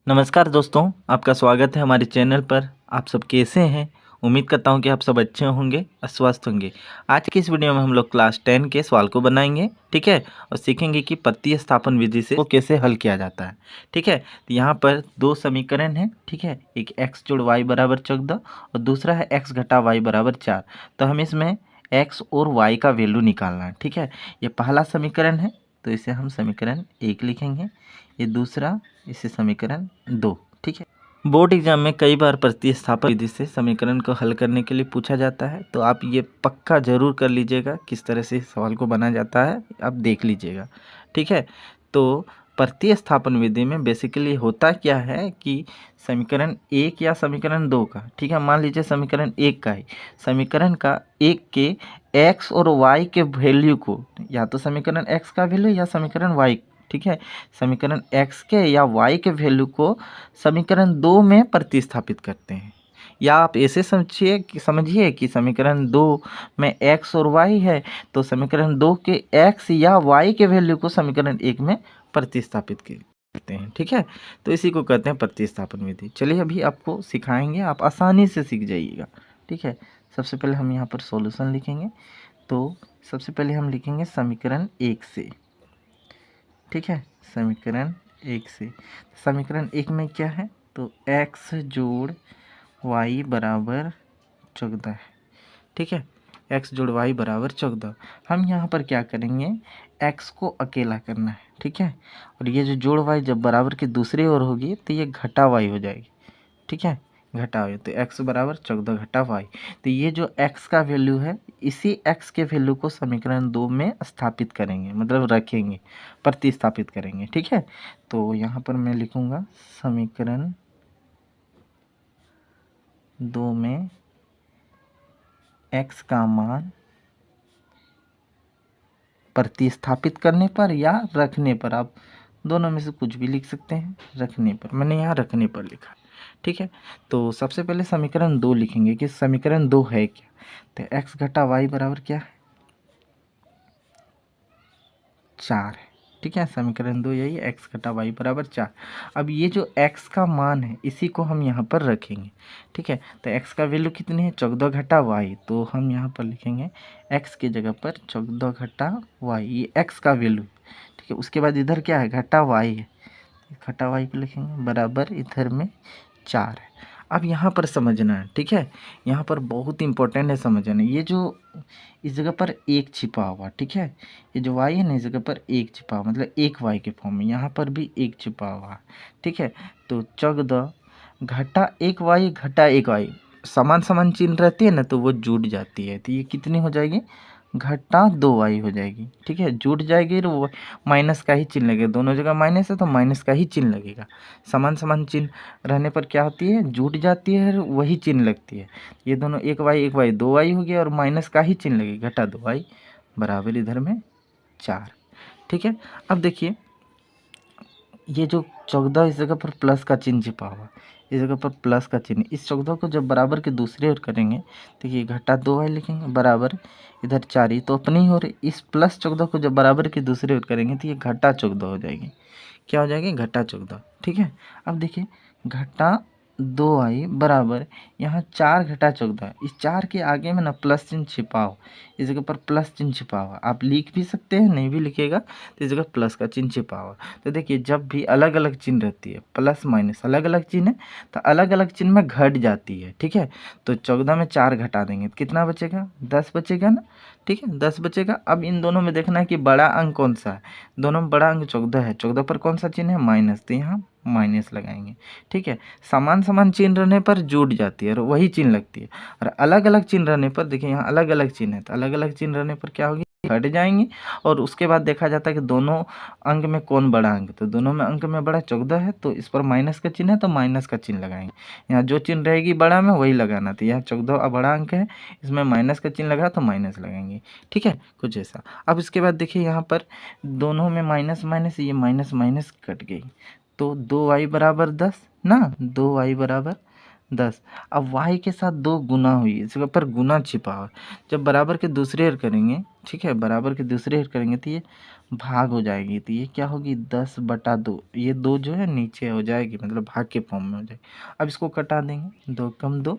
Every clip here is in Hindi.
नमस्कार दोस्तों, आपका स्वागत है हमारे चैनल पर। आप सब कैसे हैं? उम्मीद करता हूं कि आप सब अच्छे होंगे और स्वस्थ होंगे। आज की इस वीडियो में हम लोग क्लास 10 के सवाल को बनाएंगे, ठीक है, और सीखेंगे कि प्रतिस्थापन विधि से वो कैसे हल किया जाता है, ठीक है। तो यहाँ पर दो समीकरण हैं, ठीक है, एक x जोड़ y बराबर 14 और दूसरा है x घटा y बराबर 4। तो हम इसमें x और y का वैल्यू निकालना है, ठीक है। ये पहला समीकरण है तो इसे हम समीकरण 1 लिखेंगे, ये दूसरा, इसे समीकरण 2, ठीक है। बोर्ड एग्जाम में कई बार प्रतिस्थापन विधि से समीकरण को हल करने के लिए पूछा जाता है, तो आप ये पक्का जरूर कर लीजिएगा किस तरह से इस सवाल को बना जाता है, आप देख लीजिएगा, ठीक है। तो प्रतिस्थापन विधि में बेसिकली होता क्या है कि समीकरण 1 या समीकरण 2 का, ठीक है, मान लीजिए समीकरण 1 का ही, समीकरण का 1 के x और y के वैल्यू को, या तो समीकरण x का वैल्यू या समीकरण y, ठीक है, समीकरण x के या y के वैल्यू को समीकरण 2 में प्रतिस्थापित करते हैं। या आप ऐसे समझिए कि समीकरण 2 में x और y है, तो समीकरण 2 के x या y के वैल्यू को समीकरण 1 में प्रतिस्थापित करते हैं, ठीक है। तो इसी को कहते हैं प्रतिस्थापन विधि। चलिए अभी आपको सिखाएंगे, आप आसानी से सीख जाइएगा, ठीक है। सबसे पहले हम यहाँ पर सॉल्यूशन लिखेंगे। तो सबसे पहले हम लिखेंगे समीकरण 1 से, ठीक है, समीकरण 1 से। समीकरण 1 में क्या है, तो x जोड़ y बराबर 14 है, ठीक है, x जोड़ y बराबर 14। हम यहाँ पर क्या करेंगे, x को अकेला करना है, ठीक है, और ये जो जोड़ y जब बराबर की दूसरी ओर होगी तो ये घटा y हो जाएगी, ठीक है, घटा y, तो x बराबर 14 घटा y। तो ये जो x का वैल्यू है, इसी x के वैल्यू को समीकरण 2 में स्थापित करेंगे, मतलब रखेंगे, प्रतिस्थापित करेंगे, ठीक है। तो यहाँ पर मैं लिखूँगा समीकरण 2 में x का मान प्रतिस्थापित करने पर या रखने पर, आप दोनों में से कुछ भी लिख सकते हैं। रखने पर, मैंने यहाँ रखने पर लिखा, ठीक है। तो सबसे पहले समीकरण 2 लिखेंगे कि समीकरण 2 है क्या, तो x घटा y बराबर क्या है, 4 है, ठीक है। समीकरण 2 यही है, x घटा y बराबर 4। अब ये जो x का मान है इसी को हम यहाँ पर रखेंगे, ठीक है। तो x का वैल्यू कितनी है, 14 घटा y, तो हम यहाँ पर लिखेंगे x की जगह पर 14 घटा y, ये x का वैल्यू, ठीक है। उसके बाद इधर क्या है, घटा y है, घटा y को लिखेंगे बराबर इधर में 4 है। अब यहाँ पर समझना है, ठीक है, यहाँ पर बहुत इंपॉर्टेंट है समझना, ये जो इस जगह पर एक छिपा हुआ, ठीक है, ये जो y है ना, इस जगह पर एक छिपा हुआ, मतलब एक y के फॉर्म में, यहाँ पर भी एक छिपा हुआ है, ठीक है। तो 14 घटा एक y घटा एक y, समान समान चिन्ह रहती है ना, तो वो जुड़ जाती है, तो ये कितनी हो जाएगी, घटा 2y हो जाएगी, ठीक है, जुड़ जाएगी, तो वो माइनस का ही चिन्ह लगेगा, दोनों जगह माइनस है तो माइनस का ही चिन्ह लगेगा। समान समान चिन्ह रहने पर क्या होती है, जुड़ जाती है, वही चिन्ह लगती है। ये दोनों एक y 2y हो गया और माइनस का ही चिन्ह लगेगा, घटा 2y बराबर इधर में 4, ठीक है। अब देखिए ये जो 14 इस जगह पर प्लस का चिन्ह छिपा हुआ, इस जगह पर प्लस का चिन्ह, इस 14 को जब बराबर के दूसरे ओर करेंगे तो ये घटा 2y लिखेंगे बराबर इधर 4 ही तो अपनी ही हो रही, इस प्लस 14 को जब बराबर के दूसरे ओर करेंगे तो ये घटा 14 हो जाएगी, क्या हो जाएगी, घटा 14, ठीक है। अब देखिए घटा 2y बराबर यहाँ 4 घटा 14, इस 4 के आगे में ना प्लस चिन्ह छिपा हो, इस जगह पर प्लस चिन्ह छिपा हुआ, आप लिख भी सकते हैं, नहीं भी लिखेगा तो इस जगह प्लस का चिन्ह छिपा हुआ। तो देखिए जब भी अलग अलग चिन्ह रहती है, प्लस माइनस अलग अलग चिन्ह है, तो अलग अलग चिन्ह में घट जाती है, ठीक है। तो 14 में 4 घटा देंगे तो कितना बचेगा, 10 बचेगा ना, ठीक है, 10 बचेगा। अब इन दोनों में देखना है कि बड़ा अंक कौन सा है, दोनों में बड़ा अंक 14 है, 14 पर कौन सा चिन्ह है, माइनस, तो यहाँ माइनस लगाएंगे, ठीक है। समान समान चिन्ह रहने पर जुड़ जाती है और वही चिन्ह लगती है, और अलग अलग चिन्ह रहने पर, देखिए यहाँ अलग अलग चिन्ह है, तो अलग अलग चिन्ह रहने पर क्या होगी, घट जाएंगे। और उसके बाद देखा जाता है कि दोनों अंक में कौन बड़ा अंक, तो दोनों में अंक में बड़ा 14 है, तो इस पर माइनस का चिन्ह है तो माइनस का चिन्ह लगाएंगे। यहाँ जो चिन्ह रहेगी बड़ा में वही लगाना, तो यहाँ 14 बड़ा अंक है, इसमें माइनस का चिन्ह लगा तो माइनस लगाएंगे, ठीक है, कुछ ऐसा। अब इसके बाद देखिए यहाँ पर दोनों में माइनस माइनस, ये माइनस माइनस कट गई, तो 2y बराबर 10 ना, 2y बराबर 10। अब y के साथ 2 गुना हुई, इस जगह पर गुना छिपा हुआ, जब बराबर के दूसरे ओर करेंगे, ठीक है, बराबर के दूसरे ओर करेंगे तो ये भाग हो जाएगी, तो ये क्या होगी 10/2, ये 2 जो है नीचे हो जाएगी, मतलब भाग के फॉर्म में हो जाएगी। अब इसको कटा देंगे, 2 कम 2,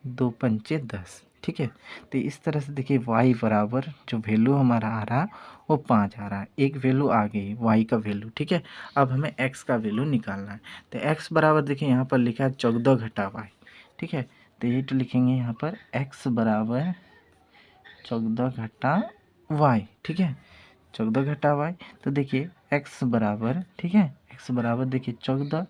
2 पंचे 10, ठीक है। तो इस तरह से देखिए y बराबर जो वैल्यू हमारा आ रहा वो 5 आ रहा है, एक वैल्यू आ गई y का वैल्यू, ठीक है। अब हमें x का वैल्यू निकालना है, तो x बराबर देखिए यहाँ पर लिखा है 14 घटा y, ठीक है। तो ये तो लिखेंगे यहाँ पर x बराबर 14 घटा y, ठीक है, 14 घटा y। तो देखिए x बराबर, ठीक है, x बराबर देखिए 14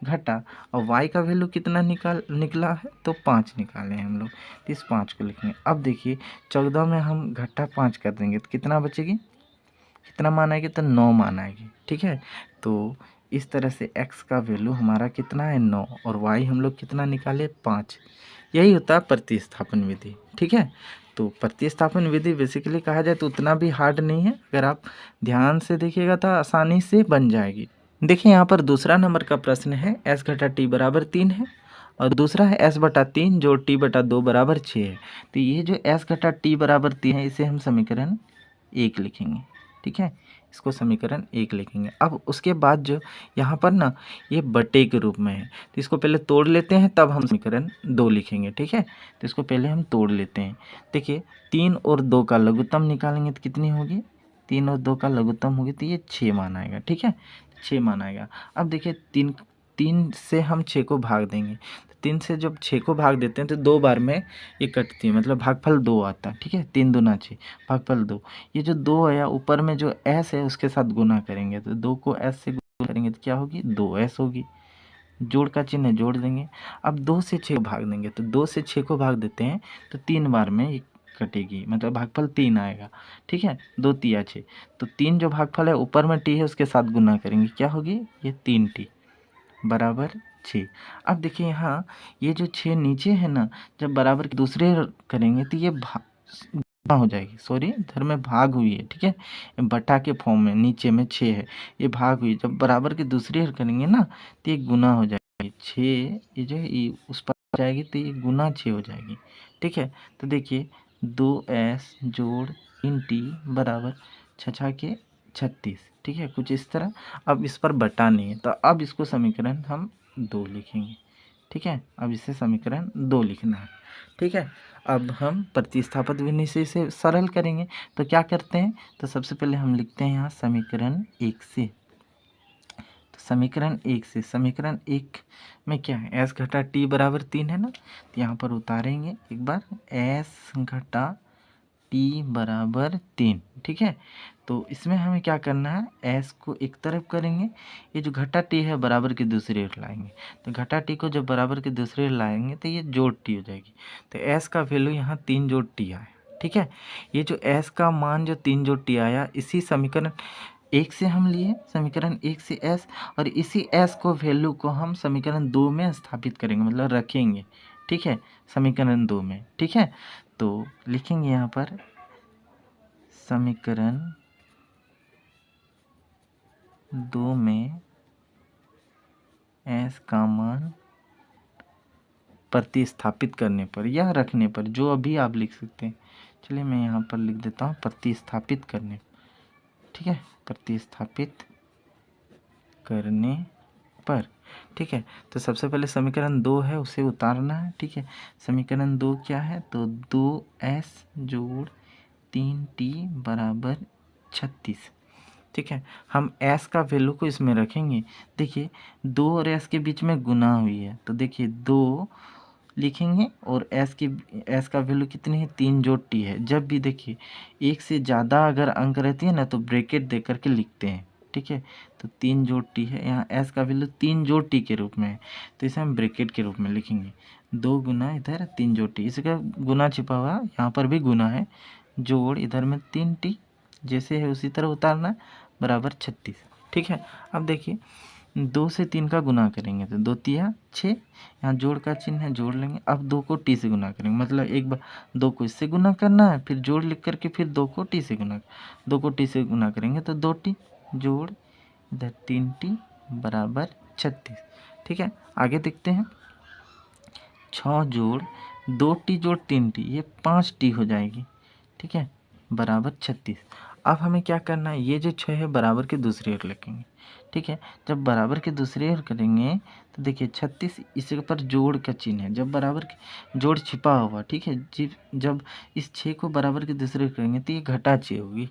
घटा, और y का वैल्यू कितना निकला है, तो 5 निकाले हैं हम लोग, तो इस 5 को लिखेंगे। अब देखिए 14 में हम घटा 5 कर देंगे तो कितना बचेगी, कितना मान आएगी, तो 9 मान आएगी, ठीक है। तो इस तरह से x का वैल्यू हमारा कितना है 9, और y हम लोग कितना निकाले 5। यही होता है प्रतिस्थापन विधि, ठीक है। तो प्रतिस्थापन विधि बेसिकली कहा जाए तो उतना भी हार्ड नहीं है, अगर आप ध्यान से देखिएगा तो आसानी से बन जाएगी। देखिए यहाँ पर दूसरा नंबर का प्रश्न है s घटा t बराबर 3 है, और दूसरा है s/3 जो t/2 बराबर 6 है। तो ये जो s घटा t बराबर 3 है इसे हम समीकरण 1 लिखेंगे, ठीक है, इसको समीकरण 1 लिखेंगे। अब उसके बाद जो यहाँ पर ना ये बटे के रूप में है, तो इसको पहले तोड़ लेते हैं तब हम समीकरण 2 लिखेंगे, ठीक है। तो इसको पहले हम तोड़ लेते हैं। देखिए 3 और 2 का लघुत्तम निकालेंगे तो कितनी होगी, 3 और 2 का लघुत्तम होगी तो ये 6 मान आएगा, ठीक है, 6 मान आएगा। अब देखिए 3 से हम 6 को भाग देंगे, 3 से जब 6 को भाग देते हैं तो 2 बार में ये कटती है, मतलब भागफल 2 आता है, ठीक है, 3 दूना 6, भागफल 2। ये जो 2 है ऊपर में जो s है उसके साथ गुना करेंगे, तो 2 को s से गुना करेंगे तो क्या होगी 2s होगी, जोड़ का चिन्ह जोड़ देंगे। अब 2 से 6 को भाग देंगे, तो 2 से 6 को भाग देते हैं तो 3 बार में ये कटेगी, मतलब भागफल 3 आएगा, ठीक है, 2 तिया 6। तो 3 जो भागफल है ऊपर में t है उसके साथ गुना करेंगे, क्या होगी ये 3t बराबर 6। अब देखिए यहाँ ये जो 6 नीचे है ना, जब बराबर के दूसरे करेंगे तो ये गुना हो जाएगी, सॉरी इधर में भाग हुई है, ठीक है, बटा के फॉर्म में नीचे में 6 है, ये भाग हुई, जब बराबर के दूसरे करेंगे ना तो ये गुना हो जाएगी, 6 ये जो है ये उस पर जाएगी तो ये गुना 6 हो जाएगी, ठीक है। तो देखिए 2s जोड़ 3t बराबर 6 के 36, ठीक है, कुछ इस तरह। अब इस पर बटा नहीं है तो अब इसको समीकरण हम 2 लिखेंगे, ठीक है, अब इसे समीकरण 2 लिखना है, ठीक है। अब हम प्रतिस्थापित विधि से इसे सरल करेंगे, तो क्या करते हैं, तो सबसे पहले हम लिखते हैं यहाँ समीकरण 1 से, तो समीकरण 1 से, समीकरण 1 में क्या है s घटा t बराबर 3 है ना, तो यहाँ पर उतारेंगे एक बार s घटा t बराबर 3, ठीक है। तो इसमें हमें क्या करना है, s को एक तरफ करेंगे, ये जो घटा t है बराबर के दूसरी ओर लाएंगे, तो घटा t को जब बराबर के दूसरी ओर लाएंगे तो ये जोड़ t हो जाएगी, तो s का वैल्यू यहाँ 3 जोड़ t आया, ठीक है। ये जो s का मान जो 3 जोड़ t आया इसी समीकरण 1 से हम लिए, समीकरण 1 से s, और इसी s को वैल्यू को हम समीकरण 2 में स्थापित करेंगे, मतलब रखेंगे, ठीक है, समीकरण 2 में, ठीक है। तो लिखेंगे यहाँ पर समीकरण 2 में s का मान प्रतिस्थापित करने पर या रखने पर, जो अभी आप लिख सकते हैं, चलिए मैं यहाँ पर लिख देता हूँ प्रतिस्थापित करने, ठीक है, प्रतिस्थापित करने पर, ठीक है। तो सबसे पहले समीकरण 2 है उसे उतारना है, ठीक है, समीकरण 2 क्या है, तो 2s जोड़ 3t बराबर 36, ठीक है। हम s का वैल्यू को इसमें रखेंगे, देखिए 2 और s के बीच में गुना हुई है, तो देखिए 2 लिखेंगे और s का वैल्यू कितनी है 3 जोड़ t है। जब भी देखिए एक से ज़्यादा अगर अंक रहती है ना तो ब्रैकेट दे करके लिखते हैं, ठीक है। तो 3 जोड़ t है, यहाँ s का वैल्यू 3 जोड़ t के रूप में है, तो इसे हम ब्रैकेट के रूप में लिखेंगे, 2 गुना इधर 3 जोड़ t, इसका गुना छिपा हुआ यहाँ पर भी गुना है, जोड़ इधर में 3t जैसे है उसी तरह उतारना है बराबर 36, ठीक है। अब देखिए 2 से 3 का गुना करेंगे तो 2 तिया 6, यहाँ जोड़ का चिन्ह है जोड़ लेंगे। अब 2 को t से गुना करेंगे, मतलब एक बार 2 को इससे गुना करना है, फिर जोड़ लिख करके फिर 2 को t से गुना, 2 को t से गुना करेंगे तो 2t जोड़ इधर 3t बराबर 36, ठीक है। आगे देखते हैं 6 जोड़ 2t जोड़ 3t ये 5t हो जाएगी, ठीक है, बराबर 36। अब हमें क्या करना है, ये जो 6 है बराबर के दूसरी ओर लिखेंगे। ठीक है, जब बराबर के दूसरी ओर करेंगे तो देखिए 36 इसके ऊपर जोड़ का चिन्ह है, जब बराबर के जोड़ छिपा हुआ, ठीक है जी। जब इस 6 को बराबर के दूसरे ओर करेंगे तो ये घटा 6 होगी।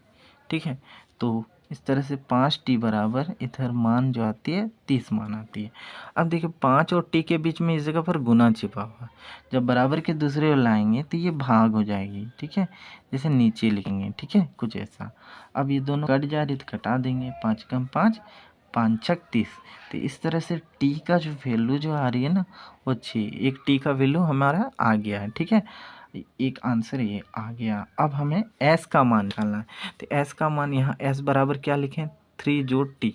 ठीक है, तो इस तरह से 5t बराबर इधर मान जो आती है 30 मान आती है। अब देखिए 5 और t के बीच में इस जगह पर गुना छिपा हुआ है, जब बराबर के दूसरे ओर लाएंगे तो ये भाग हो जाएगी। ठीक है, जैसे नीचे लिखेंगे, ठीक है, कुछ ऐसा। अब ये दोनों कट जा रही तो घटा देंगे, 5 कम 5, 5 छक 30। तो इस तरह से t का जो वैल्यू जो आ रही है ना वो 6, एक t का वैल्यू हमारा आ गया है। ठीक है, एक आंसर ये आ गया। अब हमें s का मान निकालना है, तो s का मान यहाँ s बराबर क्या लिखें, 3 जोड़ t।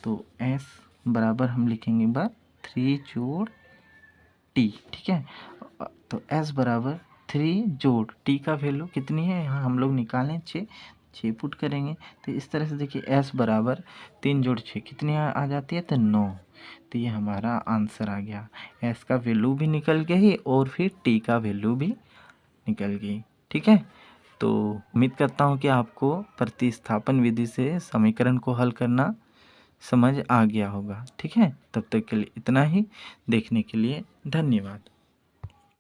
तो s बराबर हम लिखेंगे बार 3 जोड़ t। ठीक है, तो s बराबर 3 जोड़ t का वैल्यू कितनी है यहाँ हम लोग निकालें 6 पुट करेंगे। तो इस तरह से देखिए s बराबर 3 जोड़ 6 कितनी आ जाती है, तो 9। तो ये हमारा आंसर आ गया, s का वैल्यू भी निकल गई और फिर t का वैल्यू भी निकल गई। ठीक है, तो उम्मीद करता हूँ कि आपको प्रतिस्थापन विधि से समीकरण को हल करना समझ आ गया होगा। ठीक है, तब तक के लिए इतना ही। देखने के लिए धन्यवाद।